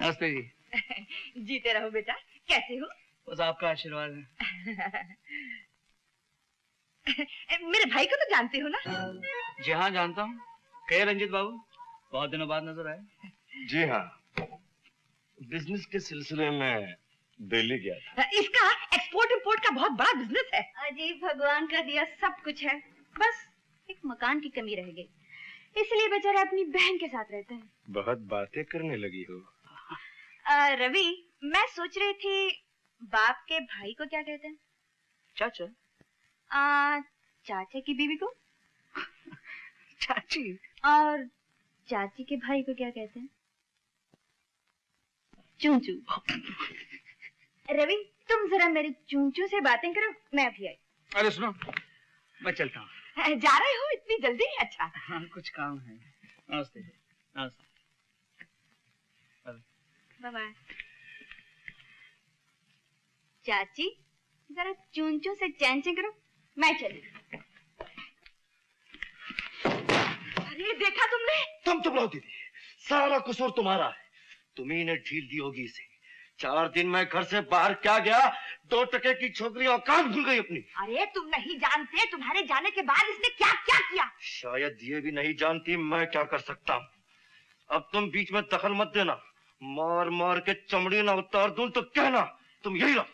नमस्ते जी। जीते रहो बेटा। कैसे हो? बस आपका आशीर्वाद है। मेरे भाई को तो जानते हो ना? जी हाँ जानता हूँ। कहे रंजीत बाबू, बहुत दिनों बाद नजर आए। जी हाँ, बिजनेस के सिलसिले में दिल्ली गया था। इसका एक्सपोर्ट इंपोर्ट का बहुत बड़ा बिजनेस है। अजी भगवान का दिया सब कुछ है, बस एक मकान की कमी रह गई, इसलिए बेचारा अपनी बहन के साथ रहते हैं। बहुत बातें करने लगी हो। रवि, मैं सोच रही थी बाप के भाई को क्या कहते हैं? चाचा। चाचा की बीवी को? चाची। और चाची के भाई को क्या कहते हैं? चूचू। रवि, तुम जरा मेरी चूचू से बातें करो, मैं भी आई। अरे सुनो, मैं चलता हूँ। जा रहे हो इतनी जल्दी? अच्छा। हाँ, कुछ काम है। नमस्ते। नमस्ते। Bye bye. चाची, जरा चूंचू से चैन करो, मैं चली। अरे देखा तुमने? तुम चुप रहो दीदी, सारा कसूर तुम्हारा है। तुम्ही ने ढील दी होगी इसे। 4 दिन मैं घर से बाहर क्या गया, 2 टके की छोकरी औकात भूल गई अपनी। अरे तुम नहीं जानते, तुम्हारे जाने के बाद इसने क्या क्या किया। शायद ये भी नहीं जानती मैं क्या कर सकता हूँ। अब तुम बीच में दखल मत देना, मार मार के चमड़ी ना उतार दूं तो कहना। तुम यही रहो।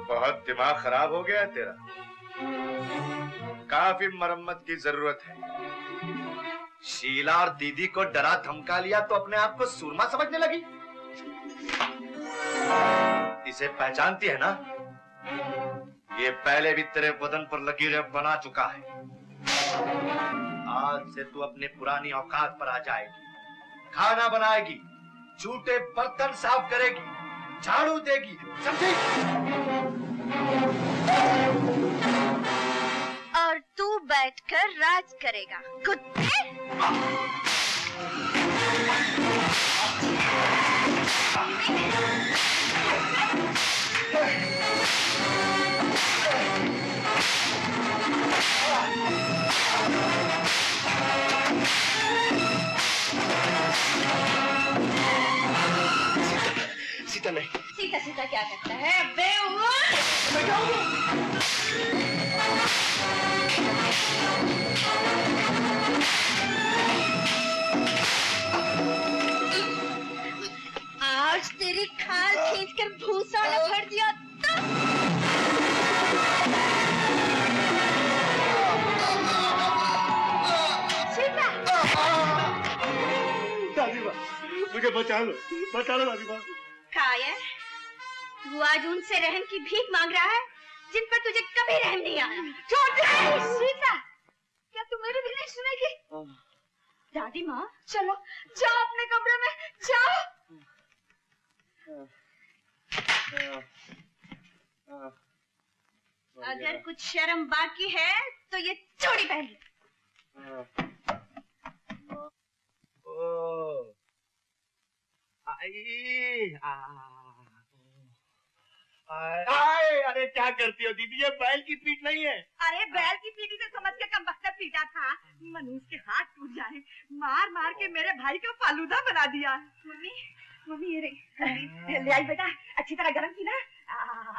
बहुत दिमाग खराब हो गया है तेरा, काफी मरम्मत की जरूरत है। शीला और दीदी को डरा धमका लिया तो अपने आप को सूरमा समझने लगी। इसे पहचानती है ना? ये पहले भी तेरे बदन पर लकीरें बना चुका है। आज से तू अपनी पुरानी औकात पर आ जाएगी। खाना बनाएगी, झूठे बर्तन साफ करेगी, झाड़ू देगी, समझी? और तू बैठकर राज करेगा, कुत्ते। सीता नहीं। सीता सीता क्या करता है बेवकूफ? आज तेरी खाल खींचकर भूसा न भर दिया तो। सीता। दादी माँ, मुझे बचा लो दादी माँ। कायर, तू आज उनसे रहम की भीख मांग रहा है जिन पर तुझे कभी रहम नहीं आया। छोड़ दे। सीता, क्या तू मेरी भी नहीं सुनेगी? दादी माँ, चलो जाओ अपने कमरे में, जाओ। अगर कुछ शर्म बाकी है तो ये चूड़ी पहन ले। अरे क्या करती हो दीदी, ये बैल की पीठ नहीं है। अरे बैल की पीठी से समझ के कमबख्तर पीटा था। मनूस के हाथ टूट जाए, मार मार के मेरे भाई का फालूदा बना दिया। मम्मी, मम्मी ये रही, ले आई बेटा, अच्छी तरह गरम की ना।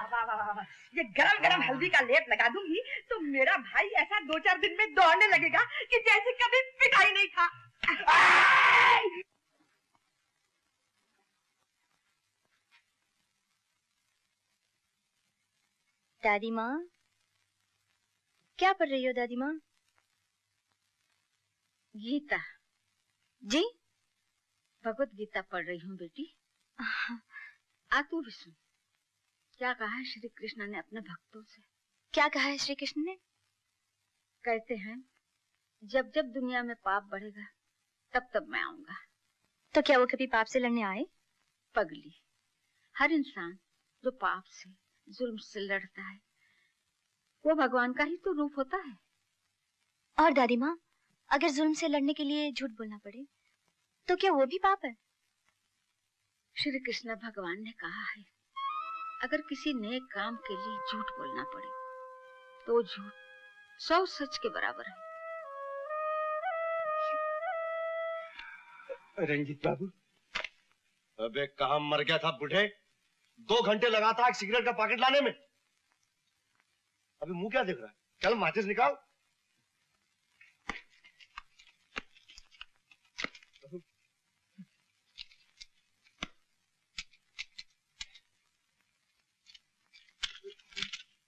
वाह वाह वाह, ये गरम गरम हल्दी का लेप लगा दूंगी तो मेरा भाई ऐसा 2-4 दिन में दौड़ने लगेगा कि जैसे कभी पिटाई नहीं था। दादी माँ, क्या पढ़ रही हो दादी माँ? गीता। जी? भगवत गीता पढ़ रही हूँ बेटी। आ तू भी सुन, क्या कहा है श्री कृष्ण ने अपने भक्तों से। क्या कहा है श्री कृष्ण ने? कहते हैं जब जब दुनिया में पाप बढ़ेगा तब तब मैं आऊंगा। तो क्या वो कभी पाप से लड़ने आए? पगली, हर इंसान जो पाप से जुल्म से लड़ता है वो भगवान का ही तो रूप होता है। और दादी माँ, अगर जुल्म से लड़ने के लिए झूठ बोलना पड़े तो क्या वो भी पाप है? श्री कृष्ण भगवान ने कहा है अगर किसी नेक काम के लिए झूठ बोलना पड़े तो झूठ 100 सच के बराबर है। रंजीत बाबू, अबे कहाँ मर गया था बूढ़े? 2 घंटे लगा था एक सिगरेट का पैकेट लाने में। अभी मुंह क्या देख रहा है? चल माचिस निकाल।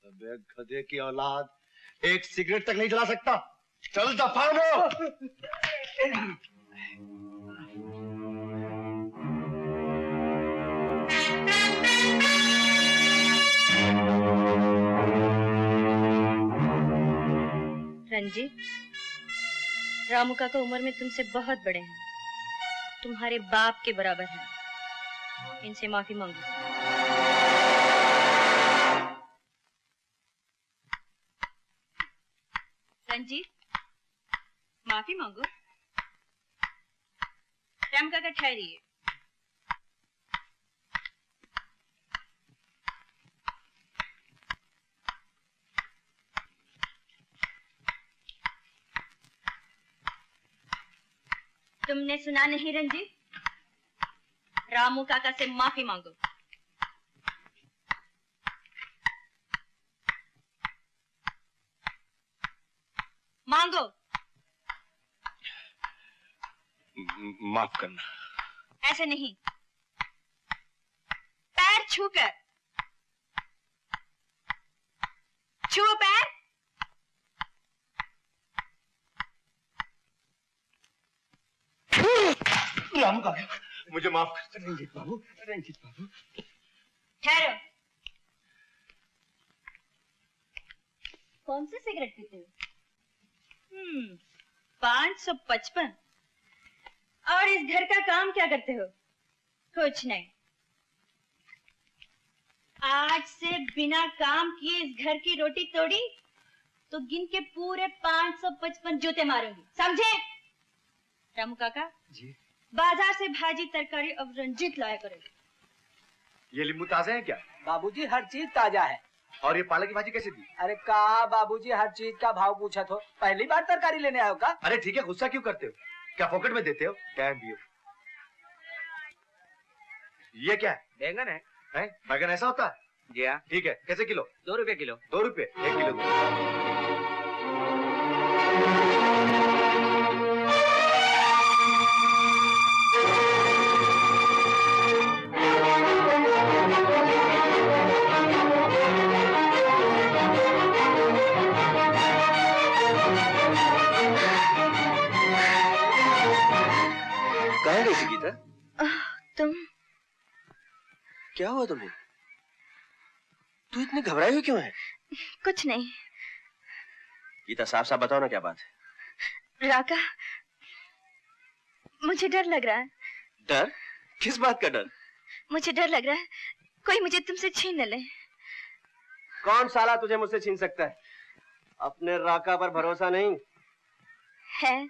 अबे गधे की औलाद, एक सिगरेट तक नहीं जला सकता। चल दफा हो। रंजीत, रामू काका उम्र में तुमसे बहुत बड़े हैं, तुम्हारे बाप के बराबर हैं। इनसे माफी मांगो। रंजीत, माफी मांगो। राम काका ठहरिए। तुमने सुना नहीं रंजीत? रामू काका से माफी मांगो। मांगो। माफ करना। ऐसे नहीं, पैर छूकर। छुओ पैर। रामू काका, मुझे माफ कर। रंजीत बाबू, रंजीत बाबू। ठहरो। कौन सी सिगरेट पीते हो? 555। और इस घर का काम क्या करते हो? कुछ नहीं। आज से बिना काम किए इस घर की रोटी तोड़ी तो गिन के पूरे 555 जूते मारूंगी, समझे? रामू काका जी। बाजार से भाजी तरकारी अब रंजीत लाया करेगा। ये नींबू ताजे हैं क्या? बाबूजी हर चीज ताजा है। और ये पालक की भाजी कैसे दी? अरे कहा बाबूजी हर चीज का भाव पूछा तो पहली बार तरकारी लेने आयो का? अरे ठीक है, गुस्सा क्यों करते हो? क्या पॉकेट में देते हो? Damn you. ये क्या है? बैंगन है। बैगन ऐसा होता है? जी हाँ। ठीक है, कैसे किलो? 2 रुपए किलो। 2 रुपए 1 किलो दो। कहाँ गई थी गीता? तुम? क्या हुआ तुम्हें? तू इतनी घबराई हुई क्यों है? कुछ नहीं। गीता, साफ साफ बताओ ना, क्या बात है? राका, मुझे डर लग रहा है। डर? किस बात का डर? मुझे डर लग रहा है कोई मुझे तुमसे छीन न ले। कौन साला तुझे मुझसे छीन सकता है? अपने राका पर भरोसा नहीं है,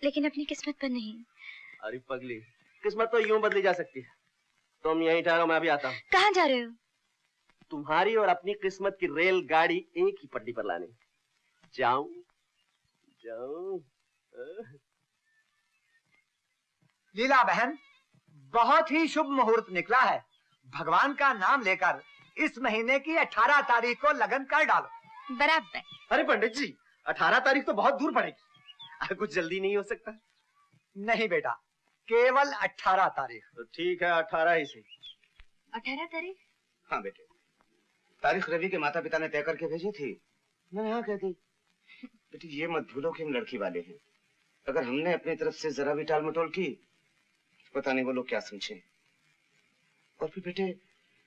लेकिन अपनी किस्मत पर नहीं। अरे पगली, किस्मत तो यूं बदली जा सकती है। तुम यहीं ठहरो, मैं अभी आता हूँ। कहाँ जा रहे हो? तुम्हारी और अपनी किस्मत की रेलगाड़ी एक ही पटरी पर लाने। जाऊं जाऊं। लीला बहन, बहुत ही शुभ मुहूर्त निकला है। भगवान का नाम लेकर इस महीने की 18 तारीख को लगन कर डालो। बराबर। अरे पंडित जी, 18 तारीख तो बहुत दूर पड़ेगी। कुछ जल्दी नहीं हो सकता? नहीं बेटा, केवल 18 तारीख। तो ठीक है, 18 ही सही। 18 तारीख? हाँ बेटे, तारीख रवि के माता पिता ने तय करके भेजी थी। मैंने हाँ कह दी। बेटी, ये मत भूलो कि हम लड़की वाले हैं। अगर हमने अपनी तरफ से जरा भी टाल मटोल की, पता नहीं वो लोग क्या समझे। और फिर बेटे,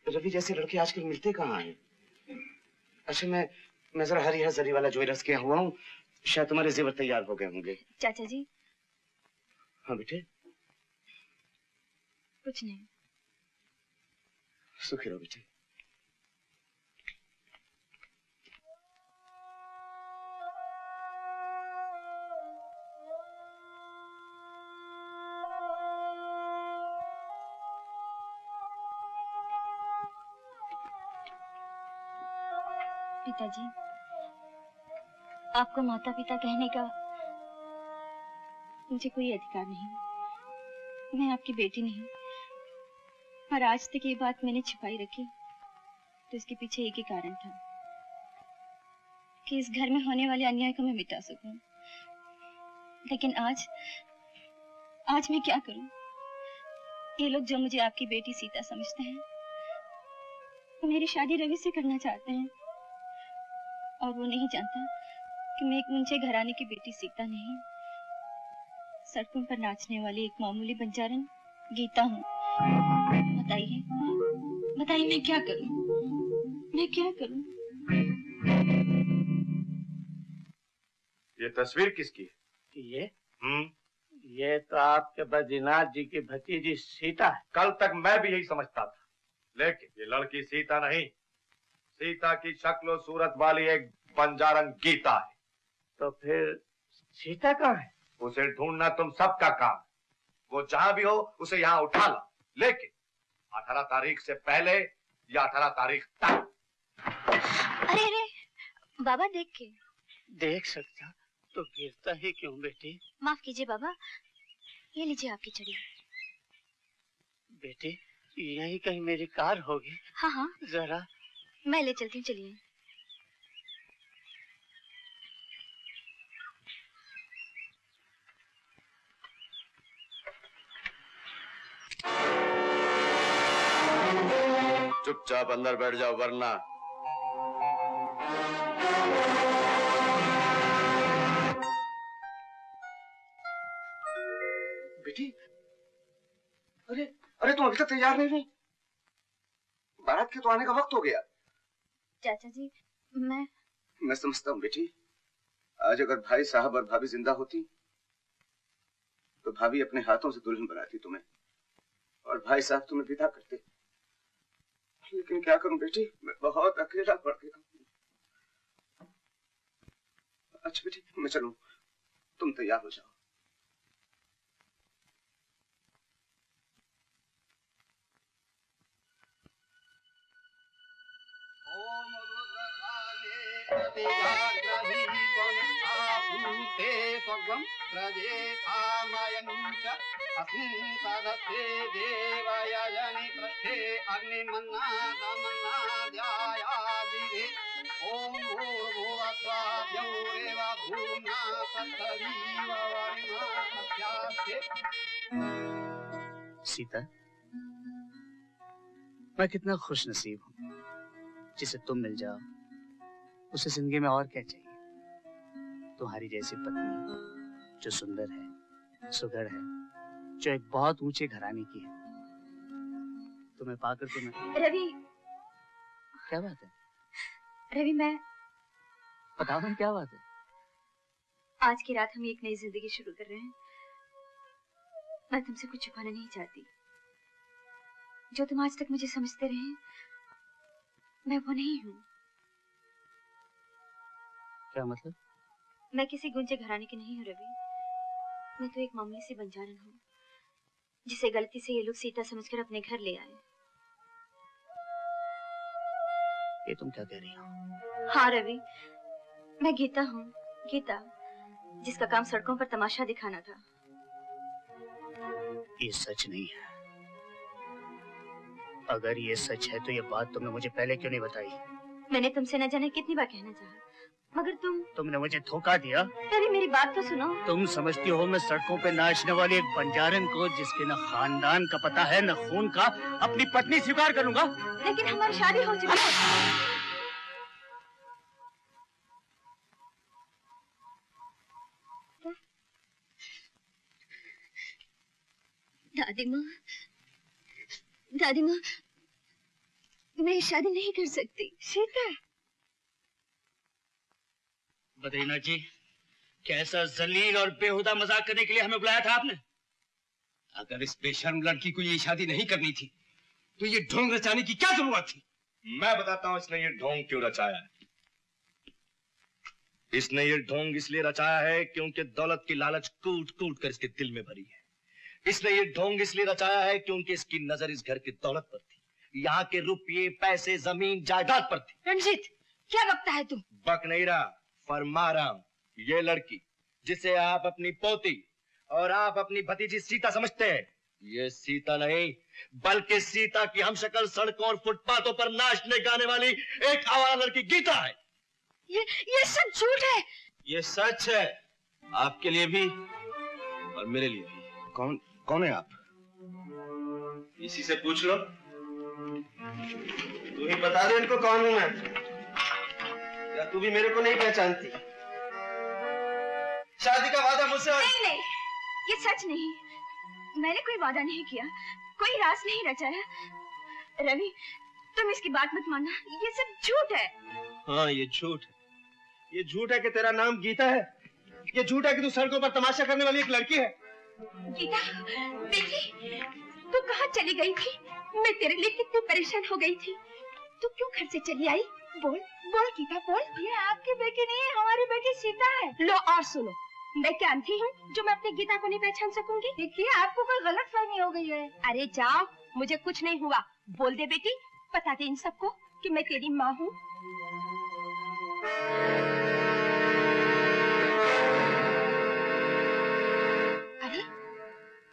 रवि जैसे लड़के आजकल मिलते कहाँ हैं? अच्छा, मैं जरा हरी जरी वाला ज्वेलर्स के यहाँ हुआ हूँ, शायद तुम्हारे जेवर तैयार हो गए होंगे। चाचा जी? हाँ बेटे। कुछ नहीं। सुखी रहो बेटे। पिताजी, आपको माता पिता कहने का मुझे कोई अधिकार नहीं। मैं आपकी बेटी नहीं, और आज तक ये बात मैंने छिपाई रखी तो इसके पीछे एक ही कारण था कि इस घर में होने वाले अन्याय को मैं मिटा सकूं। लेकिन आज मैं क्या करूं? ये लोग जो मुझे आपकी बेटी सीता समझते हैं, मेरी शादी रवि से करना चाहते हैं, और वो नहीं जानता कि मैं एक मुंचे घराने की बेटी सीता नहीं, सड़कों पर नाचने वाली एक मामूली बंजारन गीता हूँ। बताइए मैं क्या करूं? मैं क्या करूं? ये तस्वीर किसकी है? ये तो आपके बद्रीनाथ जी की भतीजी सीता है। कल तक मैं भी यही समझता था, लेकिन ये लड़की सीता नहीं, सीता की शक्ल सूरत वाली एक बंजारन गीता है। तो फिर सीता कहाँ है? उसे ढूंढना तुम सबका काम है। वो जहां भी हो उसे यहाँ उठा ला, लेकिन 18 तारीख से पहले या 18 तारीख तक। अरे बाबा देख सकता तो गिरता ही क्यों बेटी? माफ कीजिए बाबा, ये लीजिए आपकी छड़ी। बेटी यही कहीं मेरी कार होगी। हाँ जरा मैं ले चलती हूँ, चलिए। चुपचाप अंदर बैठ जाओ, वरना बेटी, अरे तुम अभी तक तैयार नहीं हुई? बारात के तो आने का वक्त हो गया। चाचा जी मैं समझता हूँ बेटी, आज अगर भाई साहब और भाभी जिंदा होती तो भाभी अपने हाथों से दुल्हन बनाती तुम्हें, और भाई साहब तुम्हें विदा करते। लेकिन क्या करूं बेटी, मैं बहुत अकेला पड़ गया। अच्छा बेटी मैं चलूं, तुम तैयार हो जाओ। सीता, मैं कितना खुश नसीब हूँ जिसे तुम मिल जाओ। उसे जिंदगी में और क्या चाहिए? तुम्हारी जैसी पत्नी जो सुंदर है, सुघड़ है, जो एक बहुत ऊंचे घराने की है। तुम्हें पाकर तो मैं... रवि, क्या बात है? रवि मैं बताओ ना क्या बात है? आज की रात हम एक नई जिंदगी शुरू कर रहे हैं। मैं तुमसे कुछ छुपाना नहीं चाहती। जो तुम आज तक मुझे समझते रहे, मैं वो नहीं हूँ। क्या मतलब? मैं किसी गुंजे घराने की नहीं हूँ रवि। मैं तो एक मामूली सी बंजारन हूँ जिसे गलती से ये लोग सीता समझकर अपने घर ले आए। ये तुम क्या कह रही हो? हाँ रवि, मैं गीता हूँ, गीता, जिसका काम सड़कों पर तमाशा दिखाना था। ये सच नहीं है। अगर ये सच है तो ये बात तुमने मुझे पहले क्यों नहीं बताई? मैंने तुमसे न जाने कितनी बार कहना चाहा, मगर तुमने मुझे धोखा दिया। रवि मेरी बात तो सुनो। तुम समझती हो मैं सड़कों पे नाचने वाली एक बंजारन को, जिसके न खानदान का पता है न खून का, अपनी पत्नी स्वीकार करूंगा? लेकिन हमारी शादी हो चुकी है। दादी माँ, मैं शादी नहीं कर सकती। सीता, बद्रीनाथ जी, कैसा जलील और बेहुदा मजाक करने के लिए हमें बुलाया था आपने? अगर इस बेशर्म लड़की को ये शादी नहीं करनी थी तो ये ढोंग रचाने की क्या जरूरत थी? मैं बताता हूँ इसने ये ढोंग क्यों रचाया है। इसने ये ढोंग इसलिए रचाया है क्योंकि दौलत की लालच कूट कूट कर इसके दिल में भरी है। इसने ये ढोंग इसलिए रचाया है क्योंकि इसकी नजर इस घर की दौलत पर थी, यहाँ के रुपये पैसे जमीन जायदाद पर थी। रणजीत, क्या बकता है तू? बक नहीं रहा, फरमा रहा हूं। ये लड़की जिसे आप अपनी पोती और आप अपनी भतीजी सीता समझते हैं, ये सीता नहीं बल्कि सीता की हमशक्ल सड़कों और फुटपाथों पर नाचने गाने वाली एक आवारा लड़की गीता है। ये सब झूठ है। ये सच है, आपके लिए भी और मेरे लिए भी। कौन है आप? इसी से पूछ लो। तू ही बता दे इनको कौन हूं मैं। क्या तू भी मेरे को नहीं पहचानती? शादी का वादा मुझसे नहीं, ये सच नहीं। मैंने कोई वादा नहीं किया, कोई राज नहीं रचाया। रवि, तुम इसकी बात मत मानना, ये सब झूठ है। हाँ, ये झूठ है। ये झूठ है कि तेरा नाम गीता है। ये झूठ है कि तू सड़कों पर तमाशा करने वाली एक लड़की है। गीता, बेटी, तू कहाँ चली गई थी? मैं तेरे लिए कितनी परेशान हो गई थी। तू क्यों घर से चली आई? बोल बोल गीता, बोल। ये आपकी बेटी नहीं है, हमारी बेटी सीता है। लो और सुनो, मैं क्या अंधी हूँ जो मैं अपनी गीता को नहीं पहचान सकूंगी? देखिए, आपको कोई गलतफहमी हो गई है। अरे जाओ, मुझे कुछ नहीं हुआ। बोल दे बेटी, बता दे इन सबको कि मैं तेरी माँ हूँ। अरे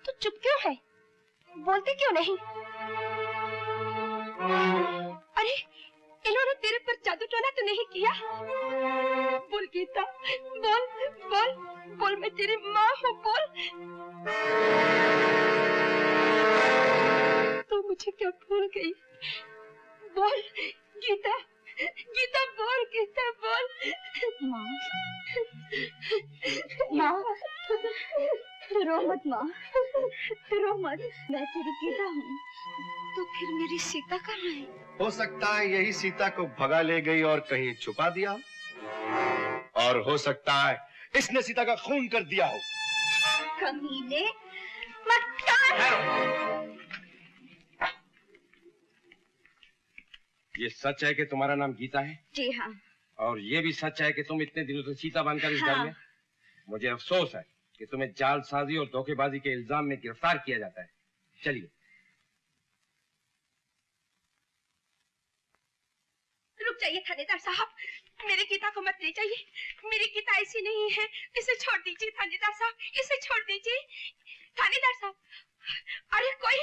तू चुप क्यों है? बोलती क्यों नहीं? अरे इन्होंने तेरे पर जादू टोना तो नहीं किया? बोल गीता, बोल बोल बोल, मैं तेरी माँ हूँ, बोल। तू मुझे क्या भूल गई? बोल गीता, गीता बोल, गीता बोल। माँ, माँ, रो मत माँ, रो मत। मैं तेरी गीता हूँ, तो फिर मेरी सीता कहाँ है? हो सकता है यही सीता को भगा ले गई और कहीं छुपा दिया, और हो सकता है इसने सीता का खून कर दिया हो। कमीने, मक्कार! ये सच है कि तुम्हारा नाम गीता है? जी हाँ। और ये भी सच है कि तुम इतने दिनों से सीता बनकर इस घर में? मुझे अफसोस है कि तुम्हें जालसाजी और धोखेबाजी के इल्जाम में गिरफ्तार किया जाता है। चलिए। रुक जाइए थानेदार साहब, मेरी गीता को मत ले जाइए। मेरी गीता ऐसी नहीं है, इसे छोड़ दीजिए थानेदार साहब, इसे छोड़ दीजिए थानेदार साहब। अरे कोई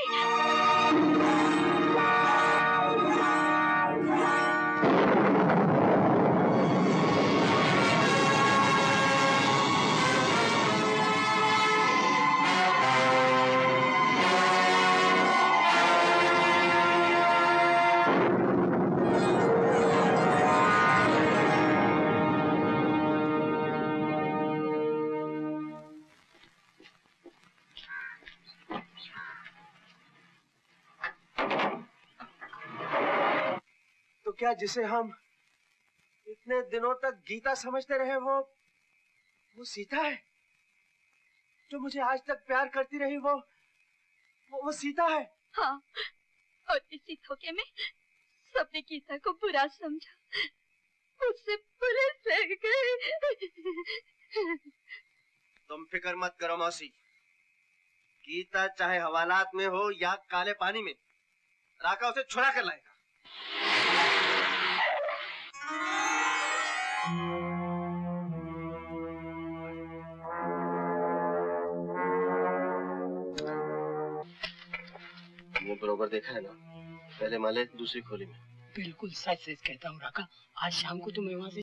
क्या जिसे हम इतने दिनों तक गीता समझते रहे वो सीता है? जो मुझे आज तक प्यार करती रही वो सीता है? हाँ, और इसी धोखे में सबने गीता को बुरा समझा, उससे बुरे से गए। तुम फिक्र मत करो मौसी, गीता चाहे हवालात में हो या काले पानी में, राका उसे छुड़ा कर लाएगा। वो बरोबर देखा है ना, पहले माले दूसरी खोली में। बिल्कुल सच सच कहता हूँ राका, आज शाम को तुम्हें वहाँ से